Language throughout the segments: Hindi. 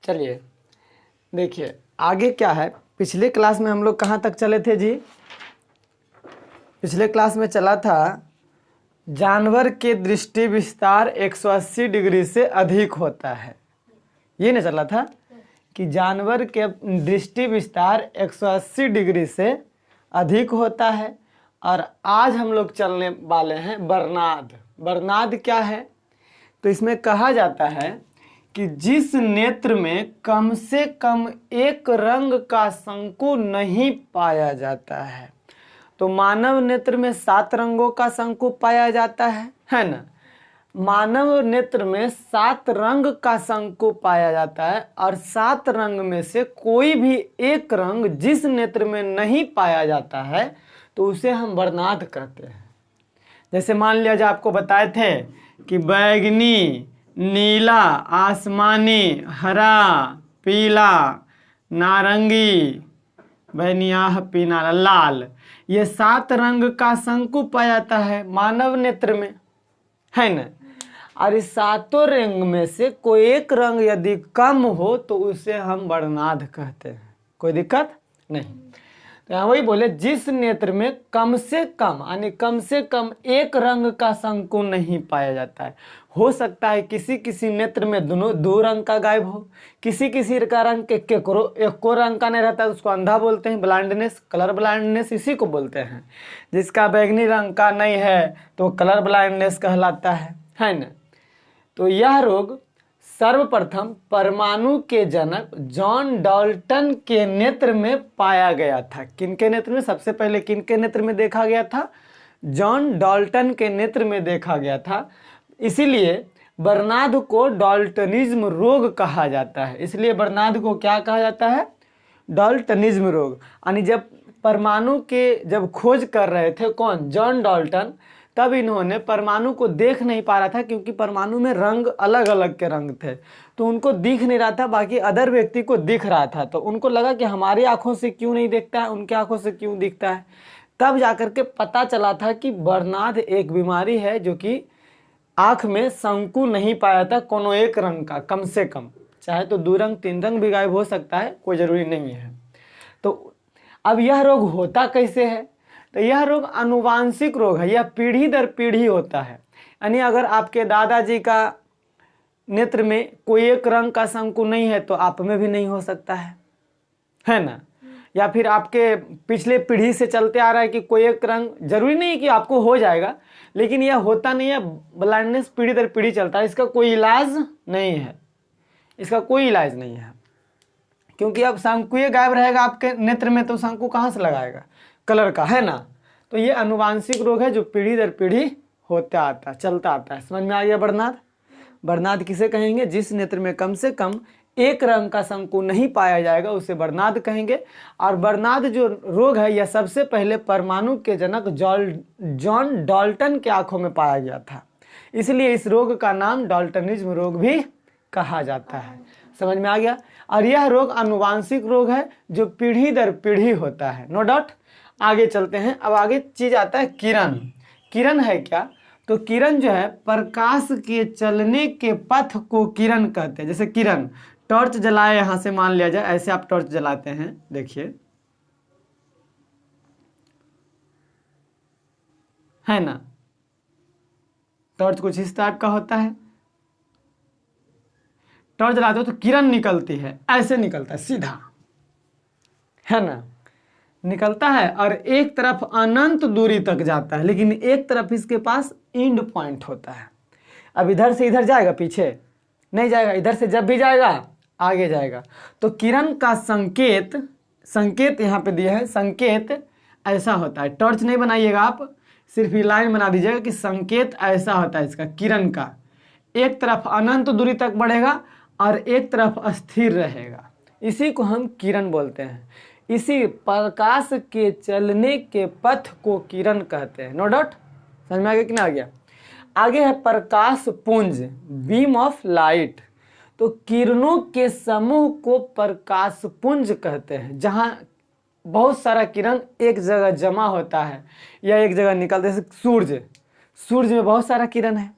चलिए देखिए आगे क्या है। पिछले क्लास में हम लोग कहाँ तक चले थे जी? पिछले क्लास में चला था जानवर के दृष्टि विस्तार 180 डिग्री से अधिक होता है। ये नहीं चला था कि जानवर के दृष्टि विस्तार 180 डिग्री से अधिक होता है। और आज हम लोग चलने वाले हैं बर्नाद। बर्नाद क्या है? तो इसमें कहा जाता है कि जिस नेत्र में कम से कम एक रंग का शंकु नहीं पाया जाता है। तो मानव नेत्र में 7 रंगों का शंकु पाया जाता है ना। मानव नेत्र में 7 रंग का शंकु पाया जाता है और 7 रंग में से कोई भी एक रंग जिस नेत्र में नहीं पाया जाता है तो उसे हम बर्नाद कहते हैं। जैसे मान लिया जाए आपको बताए थे कि बैगनी, नीला, आसमानी, हरा, पीला, नारंगी, बैनियाह, पीला, लाल, ये 7 रंग का शंकु पाया जाता है मानव नेत्र में, है ना। और इस 7 रंग में से कोई एक रंग यदि कम हो तो उसे हम बर्नाद कहते हैं। कोई दिक्कत नहीं। तो यहाँ वही बोले जिस नेत्र में कम से कम यानी कम से कम एक रंग का शंकु नहीं पाया जाता है। हो सकता है किसी किसी नेत्र में दोनों 2 रंग का गायब हो, किसी किसी का रंग के एको रंग का नहीं रहता है, उसको अंधा बोलते हैं, ब्लाइंडनेस, कलर ब्लाइंडनेस इसी को बोलते हैं। जिसका बैगनी रंग का नहीं है तो कलर ब्लाइंडनेस कहलाता है ना। तो यह रोग सर्वप्रथम परमाणु के जनक जॉन डाल्टन के नेत्र में पाया गया था। किनके नेत्र में? सबसे पहले किनके नेत्र में देखा गया था? जॉन डाल्टन के नेत्र में देखा गया था। इसीलिए बर्नाद को डाल्टनिज्म रोग कहा जाता है। इसलिए बर्नाद को क्या कहा जाता है? डाल्टनिज्म रोग। यानी जब परमाणु के जब खोज कर रहे थे कौन? जॉन डाल्टन, तब इन्होंने परमाणु को देख नहीं पा रहा था क्योंकि परमाणु में रंग अलग अलग के रंग थे तो उनको दिख नहीं रहा था, बाकी अदर व्यक्ति को दिख रहा था। तो उनको लगा कि हमारी आंखों से क्यों नहीं दिखता है, उनके आंखों से क्यों दिखता है। तब जाकर के पता चला था कि बर्नाद एक बीमारी है जो कि आँख में शंकु नहीं पाया था कोनो एक रंग का, कम से कम, चाहे तो 2 रंग 3 रंग भी गायब हो सकता है, कोई ज़रूरी नहीं है। तो अब यह रोग होता कैसे है? तो यह रोग आनुवांशिक रोग है, यह पीढ़ी दर पीढ़ी होता है। यानी अगर आपके दादाजी का नेत्र में कोई एक रंग का शंकु नहीं है तो आप में भी नहीं हो सकता है ना। या फिर आपके पिछले पीढ़ी से चलते आ रहा है कि कोई एक रंग, जरूरी नहीं कि आपको हो जाएगा, लेकिन यह होता नहीं है। ब्लाइंडनेस पीढ़ी दर पीढ़ी चलता है, इसका कोई इलाज नहीं है, इसका कोई इलाज नहीं है। क्योंकि अब शंकु गायब रहेगा आपके नेत्र में तो शंकु कहाँ से लगाएगा? कलर का, है ना। तो ये आनुवांशिक रोग है जो पीढ़ी दर पीढ़ी होता आता है, चलता आता है। समझ में आ गया बर्नाद? बर्नाद किसे कहेंगे? जिस नेत्र में कम से कम एक रंग का शंकु नहीं पाया जाएगा उसे बर्नाद कहेंगे। और बर्नाद जो रोग है यह सबसे पहले परमाणु के जनक जॉन डाल्टन के आंखों में पाया गया था। इसलिए इस रोग का नाम डाल्टनिज्म रोग भी कहा जाता है। समझ में आ गया? और यह रोग आनुवांशिक रोग है जो पीढ़ी दर पीढ़ी होता है, नो डाउट। आगे चलते हैं। अब आगे चीज आता है किरण। किरण है क्या? तो किरण जो है प्रकाश के चलने के पथ को किरण कहते हैं। जैसे किरण, टॉर्च जलाए, यहां से मान लिया जाए ऐसे आप टॉर्च जलाते हैं, देखिए, है ना। टॉर्च कुछ इस टाइप का होता है। टॉर्च जलाते हो तो किरण निकलती है, ऐसे निकलता है सीधा, है ना, निकलता है और एक तरफ अनंत दूरी तक जाता है, लेकिन एक तरफ इसके पास एंड पॉइंट होता है। अब इधर से इधर जाएगा, पीछे नहीं जाएगा, इधर से जब भी जाएगा आगे जाएगा। तो किरण का संकेत यहाँ पे दिया है, संकेत ऐसा होता है। टॉर्च नहीं बनाइएगा आप, सिर्फ ये लाइन बना दीजिएगा कि संकेत ऐसा होता है इसका, किरण का। एक तरफ अनंत दूरी तक बढ़ेगा और एक तरफ अस्थिर रहेगा, इसी को हम किरण बोलते हैं। इसी प्रकाश के चलने के पथ को किरण कहते हैं, नो डाउट। समझ में आ गया कि नहीं आ गया? आगे है प्रकाश पुंज, बीम ऑफ लाइट। तो किरणों के समूह को प्रकाश पुंज कहते हैं, जहां बहुत सारा किरण एक जगह जमा होता है या एक जगह निकलते हैं। सूर्य में बहुत सारा किरण है,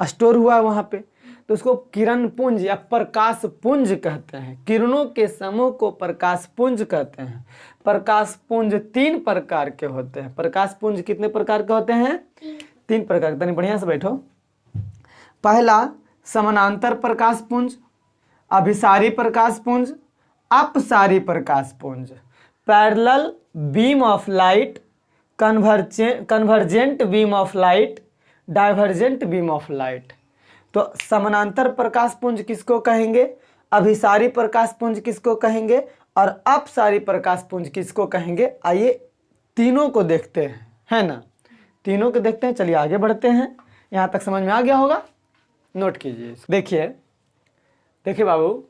स्टोर हुआ है वहां पे। तो उसको किरण पुंज या प्रकाश पुंज कहते हैं। किरणों के समूह को प्रकाश पुंज कहते हैं। प्रकाश पुंज 3 प्रकार के होते हैं। प्रकाश पुंज कितने प्रकार के होते हैं? 3 प्रकार के। तनी बढ़िया से बैठो। पहला समानांतर प्रकाश पुंज, अभिसारी प्रकाश पुंज, अपसारी प्रकाश पुंज, parallel beam of light, convergent beam of light, divergent beam of light. तो समानांतर प्रकाश पुंज किसको कहेंगे, अभिसारी प्रकाश पुंज किसको कहेंगे और अपसारी प्रकाश पुंज किसको कहेंगे? आइए तीनों को देखते हैं, है ना। तीनों को देखते हैं। चलिए आगे बढ़ते हैं। यहाँ तक समझ में आ गया होगा, नोट कीजिए। देखिए बाबू,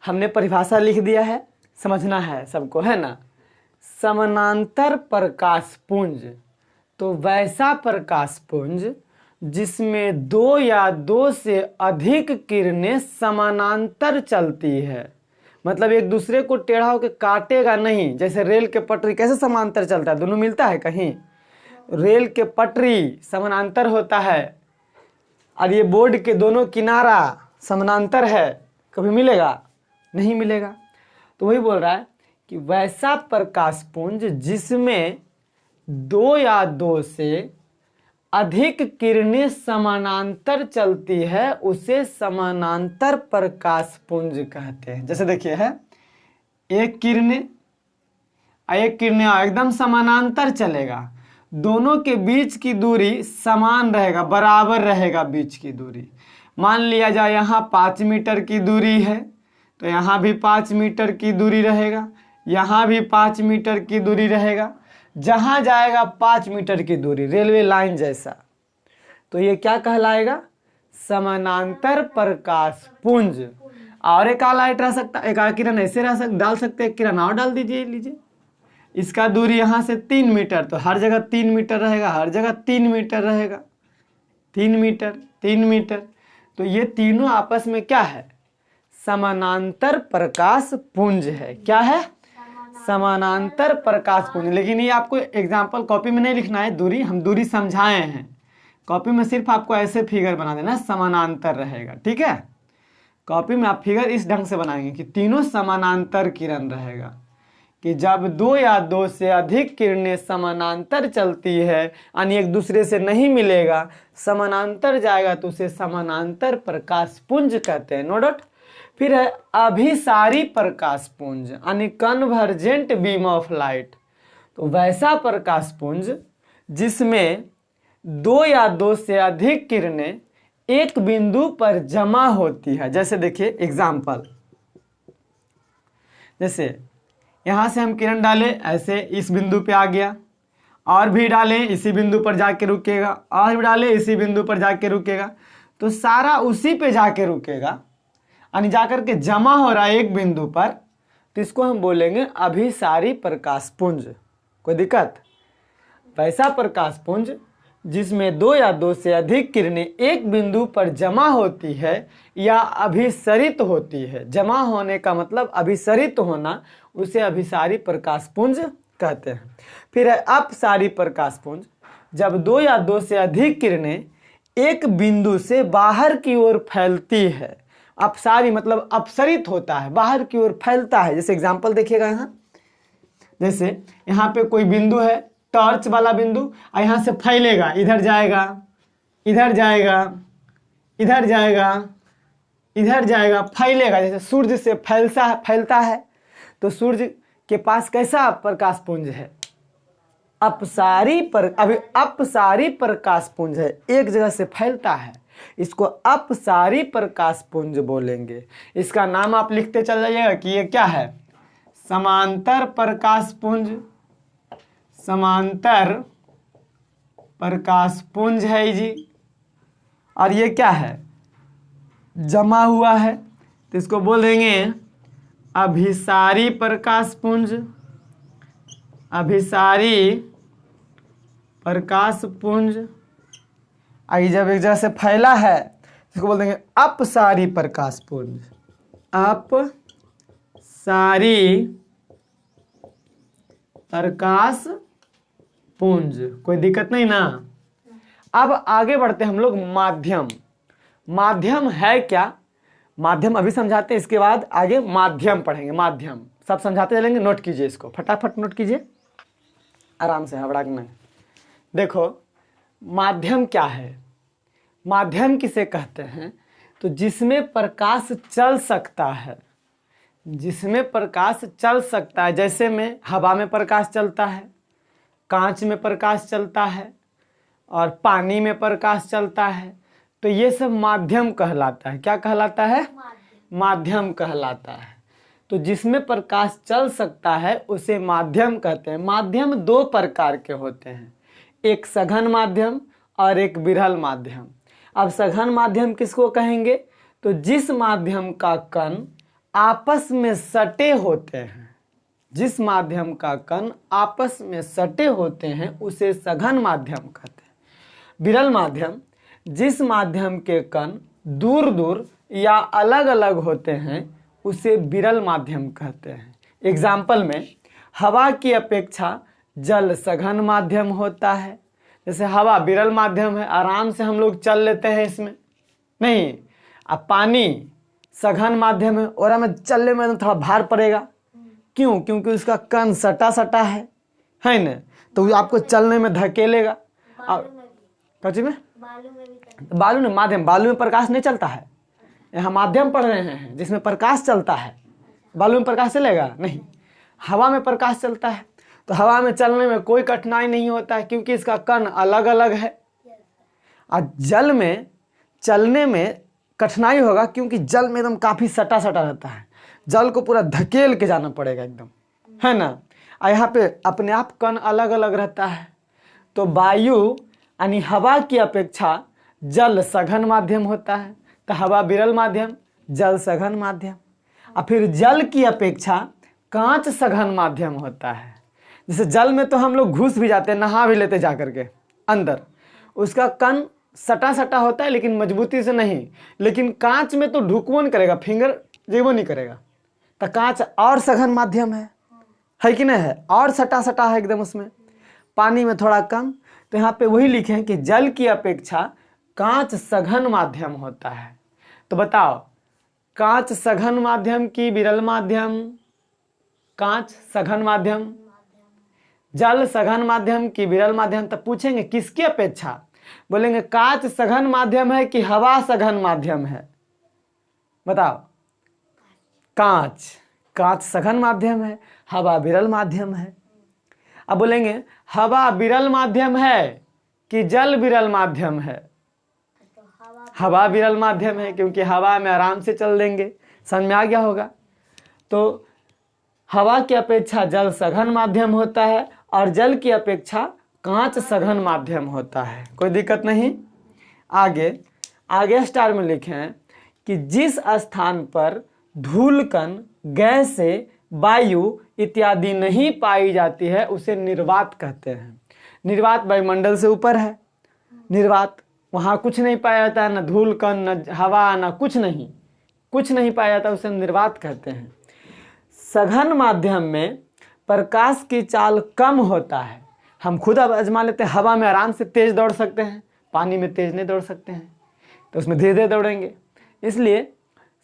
हमने परिभाषा लिख दिया है, समझना है सबको, है ना। समानांतर प्रकाश पुंज तो वैसा प्रकाश पुंज जिसमें 2 या 2 से अधिक किरणें समानांतर चलती है। मतलब एक दूसरे को टेढ़ा होकर काटेगा नहीं। जैसे रेल के पटरी कैसे समांतर चलता है, दोनों मिलता है कहीं? रेल के पटरी समानांतर होता है और ये बोर्ड के दोनों किनारा समानांतर है, कभी मिलेगा? नहीं मिलेगा। तो वही बोल रहा है कि वैसा प्रकाश पुंज जिसमें 2 या 2 से अधिक किरणें समानांतर चलती है उसे समानांतर प्रकाश पुंज कहते हैं। जैसे देखिए है, एक किरणें एकदम समानांतर चलेगा, दोनों के बीच की दूरी समान रहेगा, बराबर रहेगा बीच की दूरी। मान लिया जाए यहाँ 5 मीटर की दूरी है तो यहाँ भी 5 मीटर की दूरी रहेगा, यहाँ भी 5 मीटर की दूरी रहेगा। जहाँ जाएगा 5 मीटर की दूरी, रेलवे लाइन जैसा, तो ये क्या कहलाएगा? समानांतर प्रकाश पुंज। और एक लाइट रह सकता, एक किरण ऐसे डाल सकते, एक किरण और डाल लीजिए। इसका दूरी यहाँ से 3 मीटर, तो हर जगह 3 मीटर रहेगा, हर जगह 3 मीटर रहेगा, 3 मीटर 3 मीटर। तो ये तीनों आपस में क्या है? समानांतर प्रकाश पुंज है। क्या है? समानांतर प्रकाश पुंज। लेकिन ये आपको एग्जाम्पल कॉपी में नहीं लिखना है, दूरी हम दूरी समझाए हैं। कॉपी में सिर्फ आपको ऐसे फिगर बना देना, समानांतर रहेगा, ठीक है। कॉपी में आप फिगर इस ढंग से बनाएंगे कि तीनों समानांतर किरण रहेगा, कि जब 2 या 2 से अधिक किरणें समानांतर चलती है यानी एक दूसरे से नहीं मिलेगा, समानांतर जाएगा तो उसे समानांतर प्रकाश पुंज कहते हैं। No doubt. फिर है अभिसारी प्रकाश पुंज यानी कन्वर्जेंट बीम ऑफ लाइट। तो वैसा प्रकाश पुंज जिसमें 2 या 2 से अधिक किरणें एक बिंदु पर जमा होती है। जैसे देखिए एग्जाम्पल, जैसे यहाँ से हम किरण डालें, ऐसे इस बिंदु पे आ गया, और भी डालें इसी बिंदु पर जाके रुकेगा, और भी डालें इसी बिंदु पर जाके रुकेगा, तो सारा उसी पे जाके रुकेगा यानी जाकर के जमा हो रहा है एक बिंदु पर, तो इसको हम बोलेंगे अभिसारी प्रकाश पुंज। कोई दिक्कत? वैसा प्रकाश पुंज जिसमें 2 या 2 से अधिक किरणें एक बिंदु पर जमा होती है या अभिसरित होती है। जमा होने का मतलब अभिसरित होना, उसे अभिसारी प्रकाश पुंज कहते हैं। फिर है अपसारी प्रकाश पुंज, जब 2 या 2 से अधिक किरणें एक बिंदु से बाहर की ओर फैलती है। अपसारी मतलब अपसरित होता है, बाहर की ओर फैलता है। जैसे एग्जाम्पल देखिएगा, यहाँ जैसे यहाँ पे कोई बिंदु है, टॉर्च वाला बिंदु, और यहाँ से फैलेगा, इधर जाएगा, इधर जाएगा, इधर जाएगा, इधर जाएगा, फैलेगा। जैसे सूर्य से फैलता है, तो सूर्य के पास कैसा प्रकाश पुंज है? अपसारी प्रकाश पुंज है, एक जगह से फैलता है, इसको अपसारी प्रकाश पुंज बोलेंगे। इसका नाम आप लिखते चल जाइएगा कि ये क्या है? समांतर प्रकाश पुंज। समांतर प्रकाश पुंज है जी। और ये क्या है? जमा हुआ है, तो इसको बोल देंगे अभिसारी प्रकाश पुंज। अभिसारी प्रकाश पुंज। आई जब एक जगह से फैला है, इसको बोल देंगे अपसारी प्रकाश पुंज। अपसारी प्रकाश पुंज। कोई दिक्कत नहीं ना। अब आगे बढ़ते हैं हम लोग माध्यम। माध्यम है क्या, माध्यम अभी समझाते हैं, इसके बाद आगे माध्यम पढ़ेंगे। माध्यम सब समझाते चलेंगे, नोट कीजिए इसको, फटाफट नोट कीजिए, आराम से, हबड़ा में। देखो माध्यम क्या है, माध्यम किसे कहते हैं, तो जिसमें प्रकाश चल सकता है, जिसमें प्रकाश चल सकता है। जैसे में हवा में प्रकाश चलता है, कांच में प्रकाश चलता है और पानी में प्रकाश चलता है, तो ये सब माध्यम कहलाता है। क्या कहलाता है, माध्यम कहलाता है। तो जिसमें प्रकाश चल सकता है उसे माध्यम कहते हैं। माध्यम दो प्रकार के होते हैं, एक सघन माध्यम और एक विरल माध्यम। अब सघन माध्यम किसको कहेंगे, तो जिस माध्यम का कण आपस में सटे होते हैं, जिस माध्यम का कण आपस में सटे होते हैं उसे सघन माध्यम कहते हैं। विरल माध्यम, जिस माध्यम के कण दूर दूर या अलग अलग होते हैं उसे विरल माध्यम कहते हैं। एग्जाम्पल में हवा की अपेक्षा जल सघन माध्यम होता है। जैसे हवा विरल माध्यम है, आराम से हम लोग चल लेते हैं इसमें, नहीं। अब पानी सघन माध्यम है और हमें चलने में थोड़ा भार पड़ेगा, क्यों, क्योंकि उसका कण सटा सटा है ना, तो आपको चलने में धकेलेगा। कच्ची में बालू में माध्यम, बालू में प्रकाश नहीं चलता है, यहाँ माध्यम पढ़ रहे हैं जिसमें प्रकाश चलता है। बालू में प्रकाश चलेगा नहीं, हवा में प्रकाश चलता है, तो हवा में चलने में कोई कठिनाई नहीं होता है क्योंकि इसका कण अलग अलग है। और जल में चलने में कठिनाई होगा क्योंकि जल में एकदम काफ़ी सटा सटा रहता है, जल को पूरा धकेल के जाना पड़ेगा एकदम, है ना। और यहाँ पे अपने आप कण अलग अलग रहता है। तो वायु यानी हवा की अपेक्षा जल सघन माध्यम होता है, तो हवा विरल माध्यम, जल सघन माध्यम। और फिर जल की अपेक्षा कांच सघन माध्यम होता है। जैसे जल में तो हम लोग घुस भी जाते हैं, नहा भी लेते जा करके अंदर, उसका कण सटा सटा होता है लेकिन मजबूती से नहीं। लेकिन कांच में तो ढुकबो नहीं करेगा, फिंगर जेबो नहीं करेगा, तो कांच और सघन माध्यम है कि नहीं है, और सटा सटा है एकदम उसमें। पानी में थोड़ा कम, तो यहाँ पे वही लिखे हैं कि जल की अपेक्षा कांच सघन माध्यम होता है। तो बताओ कांच सघन माध्यम की विरल माध्यम, कांच सघन माध्यम, जल सघन माध्यम की विरल माध्यम। तो पूछेंगे किसकी अपेक्षा, बोलेंगे कांच सघन माध्यम है कि हवा सघन माध्यम है, बताओ। कांच, कांच सघन माध्यम है, हवा विरल माध्यम है। अब बोलेंगे हवा विरल माध्यम है कि जल विरल माध्यम है, हवा विरल माध्यम है क्योंकि हवा में आराम से चल देंगे, समझ में आ गया होगा। तो हवा की अपेक्षा जल सघन माध्यम होता है और जल की अपेक्षा कांच सघन माध्यम होता है, कोई दिक्कत नहीं। आगे आगे स्टार में लिखे हैं कि जिस स्थान पर धूल कण, गैसें, वायु इत्यादि नहीं पाई जाती है उसे निर्वात कहते हैं। निर्वात वायुमंडल से ऊपर है, निर्वात वहाँ कुछ नहीं पाया जाता है, न धूल कण, न हवा, न कुछ नहीं पाया जाता, उसे निर्वात कहते हैं। सघन माध्यम में प्रकाश की चाल कम होता है। हम खुद अब आजमा लेते हैं, हवा में आराम से तेज दौड़ सकते हैं, पानी में तेज नहीं दौड़ सकते हैं, तो उसमें धीरे धीरे दौड़ेंगे। इसलिए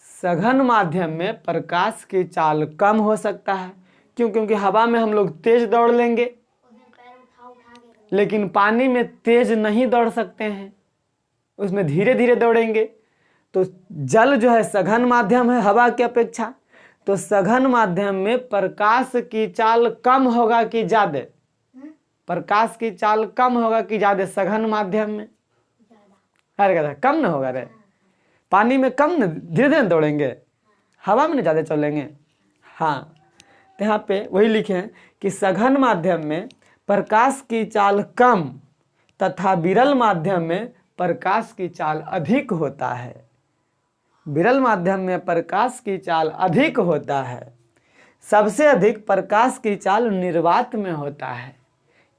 सघन माध्यम में प्रकाश की चाल कम हो सकता है, क्यों, क्योंकि हवा में हम लोग तेज दौड़ लेंगे लेकिन पानी में तेज नहीं दौड़ सकते हैं, उसमें धीरे धीरे दौड़ेंगे। तो जल जो है सघन माध्यम है हवा की अपेक्षा, तो सघन माध्यम में प्रकाश की चाल कम होगा कि ज्यादा, प्रकाश की चाल कम होगा कि ज्यादा सघन माध्यम में, अरे कम न होगा रे, पानी में कम न, धीरे धीरे दौड़ेंगे, हवा में न ज़्यादा चलेंगे। हाँ, तो यहाँ पे वही लिखे हैं कि सघन माध्यम में प्रकाश की चाल कम तथा विरल माध्यम में प्रकाश की चाल अधिक होता है। विरल माध्यम में प्रकाश की चाल अधिक होता है। सबसे अधिक प्रकाश की चाल निर्वात में होता है।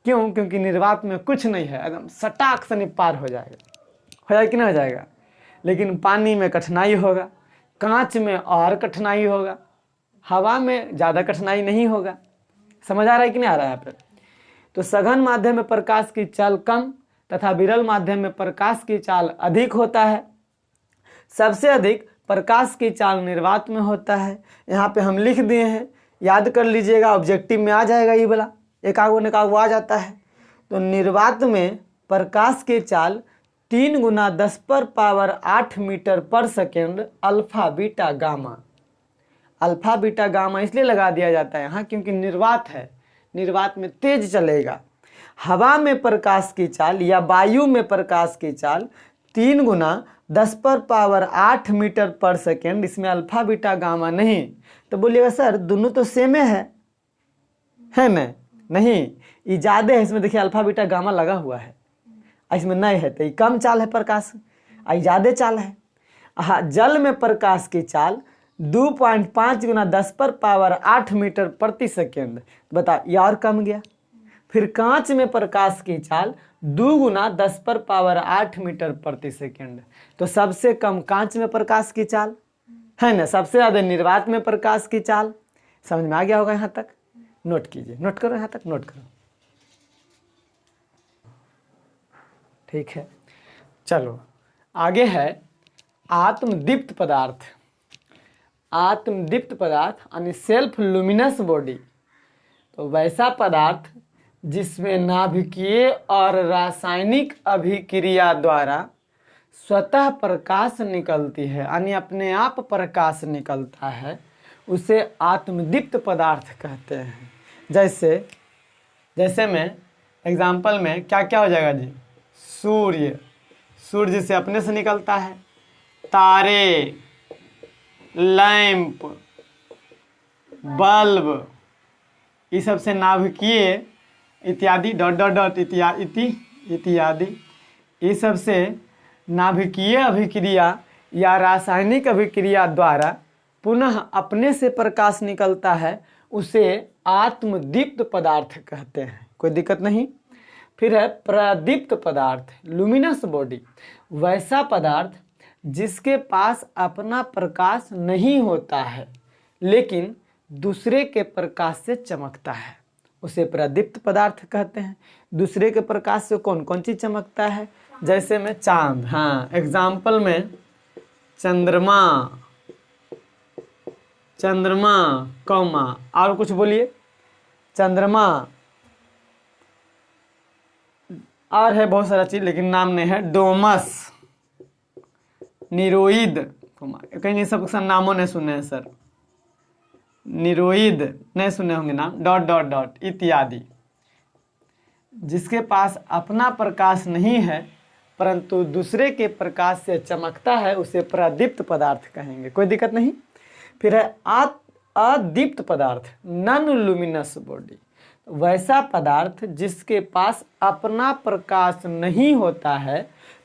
क्यों, क्योंकि निर्वात में कुछ नहीं है, एकदम सटाक से पार हो जाएगा कि नहीं हो जाएगा। लेकिन पानी में कठिनाई होगा, कांच में और कठिनाई होगा, हवा में ज़्यादा कठिनाई नहीं होगा। समझ आ रहा है कि नहीं आ रहा है यहाँ पे। तो सघन माध्यम में प्रकाश की चाल कम तथा विरल माध्यम में प्रकाश की चाल अधिक होता है। सबसे अधिक प्रकाश की चाल निर्वात में होता है। यहाँ पे हम लिख दिए हैं, याद कर लीजिएगा, ऑब्जेक्टिव में आ जाएगा ये वाला, एकागो निकागो आ जाता है। तो निर्वात में प्रकाश की चाल 3 गुना 10⁻8 मीटर पर second alpha beta gamma. Alpha beta gamma इसलिए लगा दिया जाता है यहाँ क्योंकि निर्वात है, निर्वात में तेज चलेगा। हवा में प्रकाश की चाल या वायु में प्रकाश की चाल 3 गुना 10⁸ मीटर पर सेकेंड, इसमें अल्फा बीटा गामा नहीं। तो बोलिएगा सर दोनों तो सेम है ना? नहीं, ये ज़्यादा है, इसमें देखिए अल्फा बीटा गामा लगा हुआ है, इसमें नहीं है, तो ये कम चाल है प्रकाश, ये ज़्यादा चाल है। हाँ, जल में प्रकाश की चाल 2.5 गुना 10⁸ मीटर प्रति सेकेंड, बता ये और कम गया। फिर कांच में प्रकाश की चाल 2 गुना 10⁸ मीटर प्रति सेकेंड, तो सबसे कम कांच में प्रकाश की चाल है ना, सबसे ज़्यादा निर्वात में प्रकाश की चाल। समझ में आ गया होगा? यहाँ तक नोट कीजिए, नोट करो, यहाँ तक नोट करो, ठीक है। चलो आगे है आत्मदीप्त पदार्थ। आत्मदीप्त पदार्थ यानी सेल्फ लुमिनस बॉडी, तो वैसा पदार्थ जिसमें नाभिकीय और रासायनिक अभिक्रिया द्वारा स्वतः प्रकाश निकलती है, यानी अपने आप प्रकाश निकलता है, उसे आत्मदीप्त पदार्थ कहते हैं। जैसे में एग्जाम्पल में क्या क्या हो जाएगा जी? सूर्य से अपने से निकलता है, तारे, लैंप, बल्ब, ये सब से नाभिकीय इत्यादि डॉट डॉट डॉट इत्यादि ये सब से नाभिकीय अभिक्रिया या रासायनिक अभिक्रिया द्वारा पुनः अपने से प्रकाश निकलता है, उसे आत्मदीप्त पदार्थ कहते हैं। कोई दिक्कत नहीं। फिर है प्रदीप्त पदार्थ, लुमिनस बॉडी, वैसा पदार्थ जिसके पास अपना प्रकाश नहीं होता है लेकिन दूसरे के प्रकाश से चमकता है, उसे प्रदीप्त पदार्थ कहते हैं। दूसरे के प्रकाश से कौन कौन चीज चमकता है? जैसे में चांद, हाँ, एग्जाम्पल में चंद्रमा कौमा, और कुछ बोलिए, चंद्रमा, और है बहुत सारा चीज लेकिन नाम नहीं है, डोमस, निरोइद, कहीं ये सब नामों नहीं सुने हैं सर, निरोइद नहीं सुने होंगे नाम, डॉट डॉट डॉट इत्यादि। जिसके पास अपना प्रकाश नहीं है परंतु दूसरे के प्रकाश से चमकता है, उसे प्रदीप्त पदार्थ कहेंगे। कोई दिक्कत नहीं। फिर है अदीप्त पदार्थ, नॉन लुमिनस बॉडी, वैसा पदार्थ जिसके पास अपना प्रकाश नहीं होता है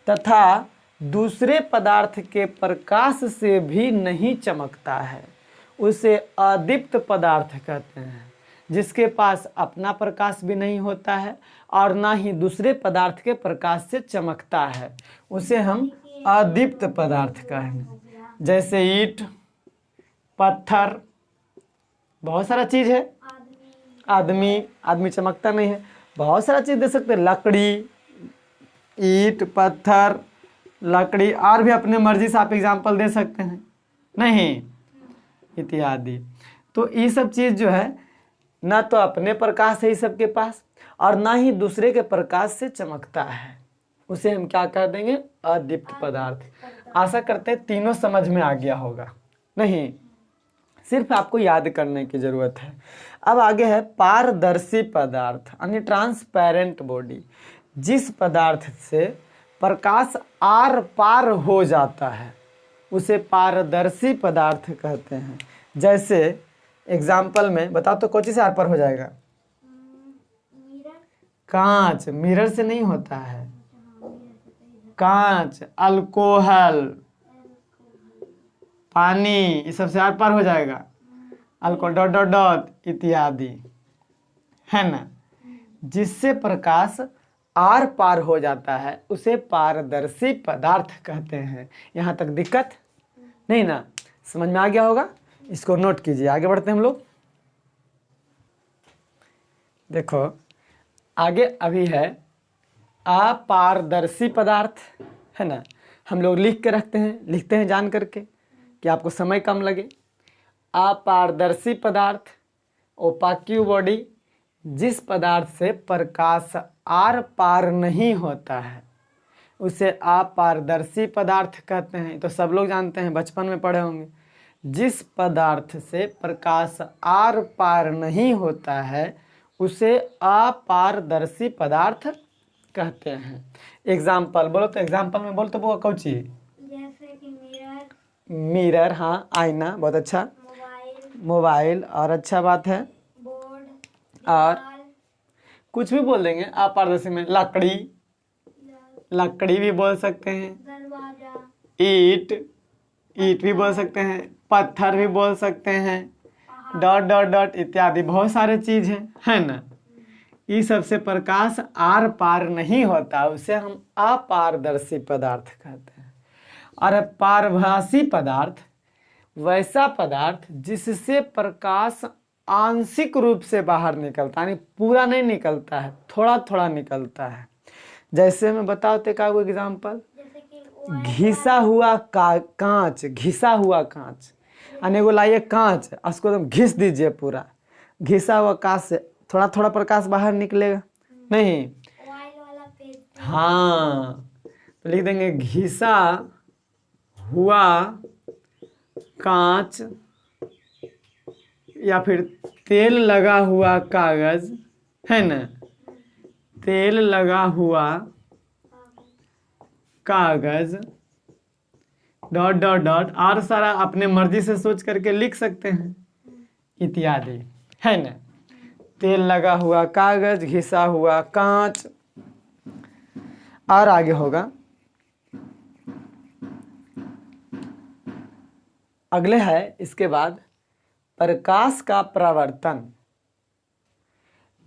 तथा दूसरे पदार्थ के प्रकाश से भी नहीं चमकता है, उसे अदीप्त पदार्थ कहते हैं। जिसके पास अपना प्रकाश भी नहीं होता है और ना ही दूसरे पदार्थ के प्रकाश से चमकता है, उसे हम अदीप्त पदार्थ कहेंगे। जैसे ईंट, पत्थर, बहुत सारा चीज है, आदमी चमकता नहीं है, बहुत सारा चीज दे सकते हैं, लकड़ी, ईंट, पत्थर, लकड़ी, और भी अपने मर्जी से आप एग्जाम्पल दे सकते हैं, नहीं, इत्यादि। तो ये सब चीज जो है ना तो अपने प्रकाश है इस सब के पास और ना ही दूसरे के प्रकाश से चमकता है, उसे हम क्या कह देंगे? अदीप्त पदार्थ। आशा करते हैं तीनों समझ में आ गया होगा। नहीं, सिर्फ आपको याद करने की जरूरत है। अब आगे है पारदर्शी पदार्थ यानी ट्रांसपेरेंट बॉडी, जिस पदार्थ से प्रकाश आर पार हो जाता है उसे पारदर्शी पदार्थ कहते हैं। जैसे एग्जाम्पल में बताओ तो कौन चीज से आर पार हो जाएगा? कांच, मिरर से नहीं होता है, कांच, अल्कोहल, पानी, ये सब से आर पार हो जाएगा, अल्कोहल डॉट डॉट डॉट इत्यादि, है ना। जिससे प्रकाश आर पार हो जाता है उसे पारदर्शी पदार्थ कहते हैं। यहाँ तक दिक्कत नहीं ना? समझ में आ गया होगा? इसको नोट कीजिए। आगे बढ़ते हैं हम लोग। देखो आगे अभी है अपारदर्शी पदार्थ, है ना। हम लोग लिख के रखते हैं, लिखते हैं जान करके कि आपको समय कम लगे। अपारदर्शी पदार्थ, ओपाक्यू बॉडी, जिस पदार्थ से प्रकाश आर पार नहीं होता है उसे अपारदर्शी पदार्थ कहते हैं। तो सब लोग जानते हैं, बचपन में पढ़े होंगे। जिस पदार्थ से प्रकाश आर पार नहीं होता है उसे अपारदर्शी पदार्थ कहते हैं। एग्जाम्पल बोलो तो, एग्जाम्पल में बोल तो वो कौची? जैसे कि मिरर, मिरर, हाँ आईना, बहुत अच्छा। मोबाइल, और अच्छा बात है। बोर्ड, और दीवार, कुछ भी बोल देंगे अपारदर्शी में। लकड़ी, लकड़ी भी बोल सकते हैं। दरवाजा, ईट, ईट भी बोल सकते हैं। पत्थर भी बोल सकते हैं। डॉट डॉट डॉट इत्यादि बहुत सारे चीज है ना। इस सब से प्रकाश आर पार नहीं होता, उसे हम अपारदर्शी पदार्थ कहते हैं। और पारभासी पदार्थ वैसा पदार्थ जिससे प्रकाश आंशिक रूप से बाहर निकलता है, यानी पूरा नहीं निकलता है, थोड़ा थोड़ा निकलता है। जैसे मैं बताते का वो एग्जाम्पल, जैसे कि घिसा हुआ कांच, घिसा हुआ कांच, यानी वो लाइए कांच, उसको तुम घिस दीजिए पूरा, घिसा हुआ कांच से थोड़ा थोड़ा प्रकाश बाहर निकलेगा नहीं? ऑयल वाला पेज, हाँ, तो लिख देंगे घिसा हुआ कांच, या फिर तेल लगा हुआ कागज, है ना, तेल लगा हुआ कागज, डॉट डॉट डॉट, और सारा अपने मर्जी से सोच करके लिख सकते हैं इत्यादि, है ना। तेल लगा हुआ कागज, घिसा हुआ कांच। और आगे होगा, अगले है इसके बाद प्रकाश का परावर्तन।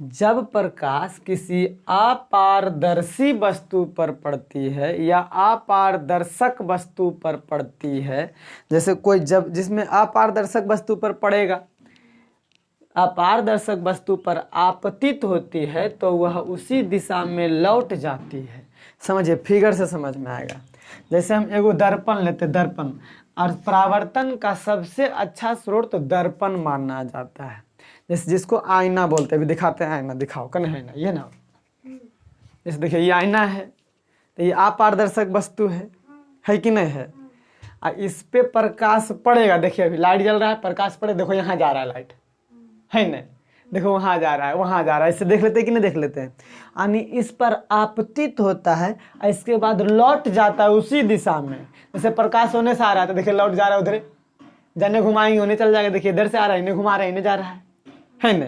जब प्रकाश किसी अपारदर्शी वस्तु पर पड़ती है या अपारदर्शक वस्तु पर पड़ती है, जैसे कोई जब जिसमें अपारदर्शक वस्तु पर पड़ेगा, अपारदर्शक वस्तु पर आपतित होती है तो वह उसी दिशा में लौट जाती है। समझिए, फिगर से समझ में आएगा। जैसे हम एगो दर्पण लेते, दर्पण, और परावर्तन का सबसे अच्छा स्रोत तो दर्पण माना जाता है। जैसे जिसको आईना बोलते हैं, अभी दिखाते हैं आईना, दिखाओ कौन है आईना, ये ना। जैसे देखिए ये आईना है, तो ये अपारदर्शक वस्तु है कि नहीं है? और इस पे प्रकाश पड़ेगा, देखिए अभी लाइट जल रहा है, प्रकाश पड़े, देखो यहाँ जा रहा है लाइट, है ना, देखो वहाँ जा रहा है, वहाँ जा रहा है, इससे देख लेते हैं कि नहीं देख लेते हैं? यानी इस पर आपतित होता है और इसके बाद लौट जाता है उसी दिशा में। जैसे प्रकाश होने से आ रहा है तो देखिए लौट जा रहा है उधर, जाने घुमाएंगे उन्हें चल जाएगा, देखिए इधर से आ रहा है, इन्हें घुमा रहे हैं, इन्हें जा रहा है ना।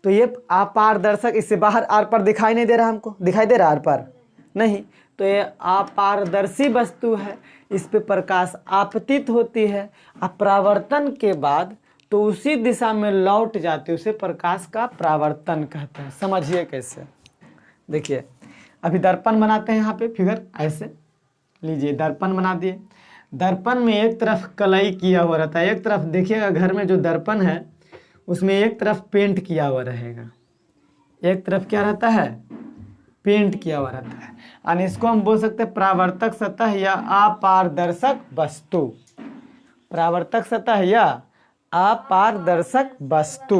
तो ये अपारदर्शक, इससे बाहर आर पर दिखाई नहीं दे रहा, हमको दिखाई दे रहा आर पर नहीं, तो ये अपारदर्शी वस्तु है, इस पे प्रकाश आपतित होती है, अपरावर्तन के बाद तो उसी दिशा में लौट जाती है, उसे प्रकाश का परावर्तन कहते हैं। समझिए कैसे, देखिए अभी दर्पण बनाते हैं, यहाँ पे फिगर ऐसे लीजिए, दर्पण बना दिए। दर्पण में एक तरफ कलई किया हुआ रहता है, एक तरफ देखिएगा घर में जो दर्पण है उसमें एक तरफ पेंट किया हुआ रहेगा, एक तरफ क्या रहता है, पेंट किया हुआ रहता है। यानी इसको हम बोल सकते हैं परावर्तक सतह या अपारदर्शक वस्तु, परावर्तक सतह या अपारदर्शक वस्तु।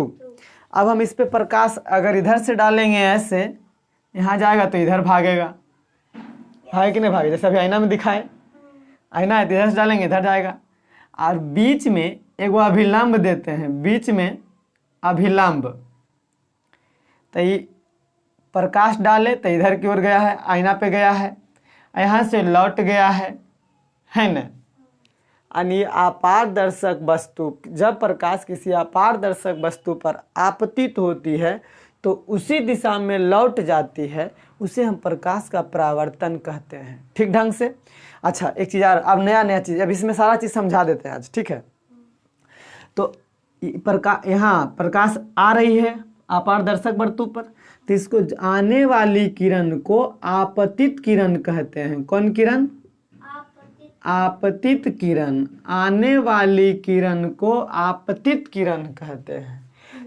अब हम इस पे प्रकाश अगर इधर से डालेंगे ऐसे, यहाँ जाएगा तो इधर भागेगा, भागे कि नहीं भागे? जैसे अभी आईना में दिखाए, आईना है तो इधर से डालेंगे इधर जाएगा, और बीच में एक अभिलंब देते हैं, बीच में अभिलंब, तो ये प्रकाश डाले तो इधर की ओर गया है, आईना पे गया है, यहाँ से लौट गया है ना। यानी अपारदर्शक वस्तु, जब प्रकाश किसी अपारदर्शक वस्तु पर आपतित होती है तो उसी दिशा में लौट जाती है, उसे हम प्रकाश का परावर्तन कहते हैं। ठीक ढंग से। अच्छा एक चीज़ और, अब नया चीज़, अब इसमें सारा चीज़ समझा देते हैं आज, ठीक है। तो यहाँ प्रकाश आ रही है अपारदर्शक वस्तु पर, तो इसको आने वाली किरण को आपतित किरण कहते हैं। कौन किरण? आपतित किरण। आने वाली किरण को आपतित किरण कहते हैं।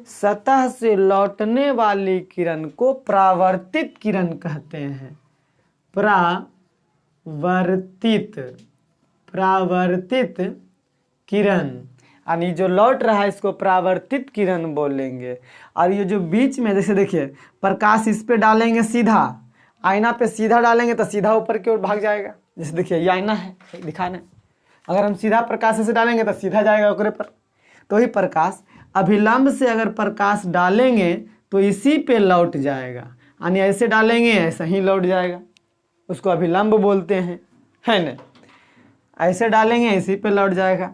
सतह से लौटने वाली किरण को परावर्तित किरण कहते हैं। परावर्तित किरण, यानी जो लौट रहा है इसको परावर्तित किरण बोलेंगे। और ये जो बीच में जैसे देखिए प्रकाश इस पे डालेंगे सीधा, आईना पे सीधा डालेंगे तो सीधा ऊपर की ओर भाग जाएगा। जैसे देखिए ये आईना है दिखाने, अगर हम सीधा प्रकाश ऐसे डालेंगे तो सीधा जाएगा ऊपर पर। तो ही प्रकाश अभिलंब से अगर प्रकाश डालेंगे तो इसी पे लौट जाएगा, यानी ऐसे डालेंगे ऐसा ही लौट जाएगा, उसको अभिलंब बोलते हैं, है ना। ऐसे डालेंगे इसी पे लौट जाएगा।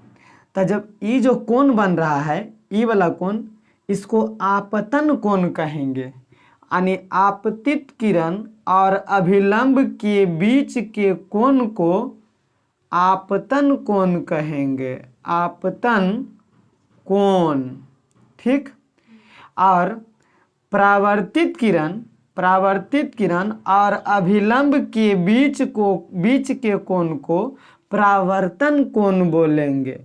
तो जब ये जो कोण बन रहा है, ये वाला कोण, इसको आपतन कोण कहेंगे, यानी आपतित किरण और अभिलंब के बीच के कोण को आपतन कोण कहेंगे, आपतन कोण, ठीक। और परावर्तित किरण और अभिलंब के बीच के कोण को परावर्तन कोण बोलेंगे।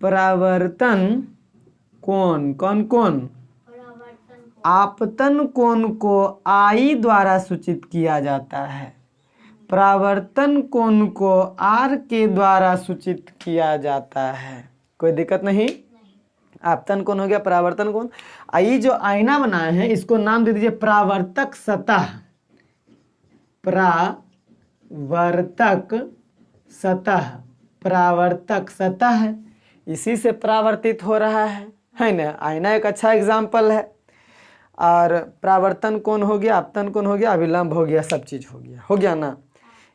परावर्तन कोण, कौन कोण? आपतन कोण को आई द्वारा सूचित किया जाता है, परावर्तन कोण को आर के द्वारा सूचित किया जाता है। कोई दिक्कत नहीं। आपतन कोण हो गया, परावर्तन कोण। ये जो आईना बनाए हैं इसको नाम दे दीजिए परावर्तक सतह। परावर्तक सतह, परावर्तक सतह है, इसी से परावर्तित हो रहा है ना। आईना एक अच्छा एग्जाम्पल है। और परावर्तन कोण हो गया, आपतन कोण हो गया, अभिलंब हो गया, सब चीज़ हो गया ना।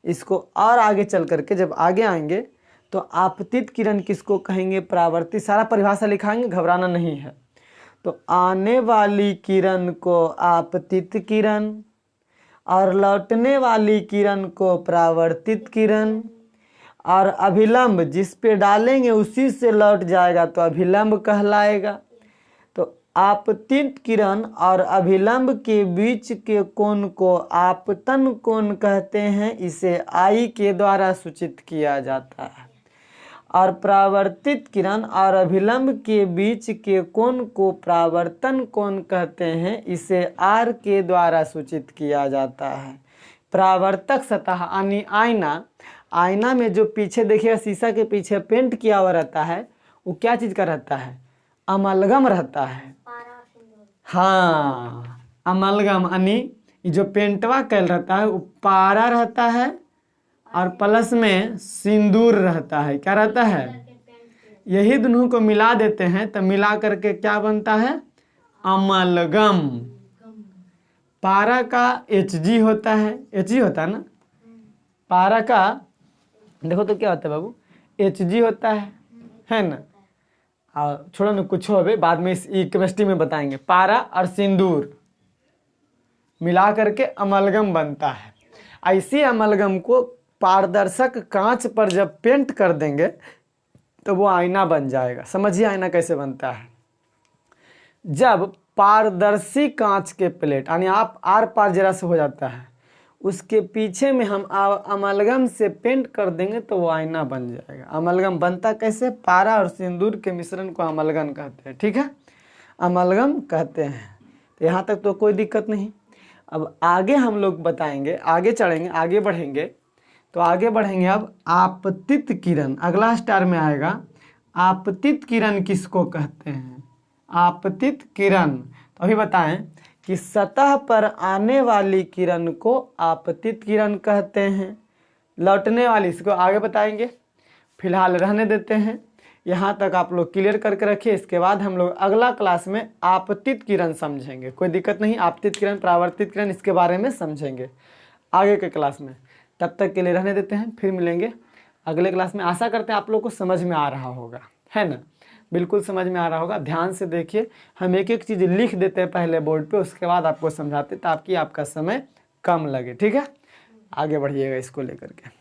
इसको और आगे चल करके जब आगे आएंगे तो आपतित किरण किसको कहेंगे? परावर्तित। सारा परिभाषा लिखाएंगे, घबराना नहीं है। तो आने वाली किरण को आपतित किरण और लौटने वाली किरण को परावर्तित किरण, और अभिलंब जिस पे डालेंगे उसी से लौट जाएगा तो अभिलंब कहलाएगा। तो आपतित किरण और अभिलंब के बीच के कोण को आपतन कोण कहते हैं, इसे आई के द्वारा सूचित किया जाता है। और परावर्तित किरण और अभिलंब के बीच के कोण को परावर्तन कोण कहते हैं, इसे आर के द्वारा सूचित किया जाता है। परावर्तक सतह यानी आईना, आईना में जो पीछे देखिएगा शीशा के पीछे पेंट किया हुआ रहता है, वो क्या चीज़ का रहता है? अमलगम रहता है। हाँ, अमलगम यानी जो पेंटवा कैल रहता है वो पारा रहता है और प्लस में सिंदूर रहता है। क्या रहता है? यही दोनों को मिला देते हैं तो मिला करके क्या बनता है? अमलगम। पारा का Hg होता है, Hg होता है ना। पारा का देखो तो क्या होता है बाबू? Hg होता है ना। और छोड़ो ना, कुछ हो बाद में इस केमिस्ट्री में बताएंगे। पारा और सिंदूर मिला करके अमलगम बनता है। ऐसी अमलगम को पारदर्शक कांच पर जब पेंट कर देंगे तो वो आईना बन जाएगा। समझिए आईना कैसे बनता है। जब पारदर्शी कांच के प्लेट यानी आप आर पार जरा से हो जाता है, उसके पीछे में हम अमलगम से पेंट कर देंगे तो वो आईना बन जाएगा। अमलगम बनता कैसे? पारा और सिंदूर के मिश्रण को अमलगम कहते हैं। ठीक है, अमलगम कहते हैं। तो यहाँ तक तो कोई दिक्कत नहीं। अब आगे हम लोग बताएंगे, आगे चढ़ेंगे, आगे बढ़ेंगे। तो आगे बढ़ेंगे अब आपतित किरण, अगला स्टार में आएगा। आपतित किरण किसको कहते हैं? आपतित किरण। तो अभी बताएं कि सतह पर आने वाली किरण को आपतित किरण कहते हैं। लौटने वाली, इसको आगे बताएंगे, फिलहाल रहने देते हैं। यहाँ तक आप लोग क्लियर करके रखिए। इसके बाद हम लोग अगला क्लास में आपतित किरण समझेंगे। कोई दिक्कत नहीं, आपतित किरण, परावर्तित किरण, इसके बारे में समझेंगे आगे के क्लास में। तब तक के लिए रहने देते हैं, फिर मिलेंगे अगले क्लास में। आशा करते हैं आप लोग को समझ में आ रहा होगा, है ना। बिल्कुल समझ में आ रहा होगा। ध्यान से देखिए, हम एक एक चीज़ लिख देते हैं पहले बोर्ड पे, उसके बाद आपको समझाते ताकि आपका समय कम लगे। ठीक है, आगे बढ़िएगा इसको लेकर के।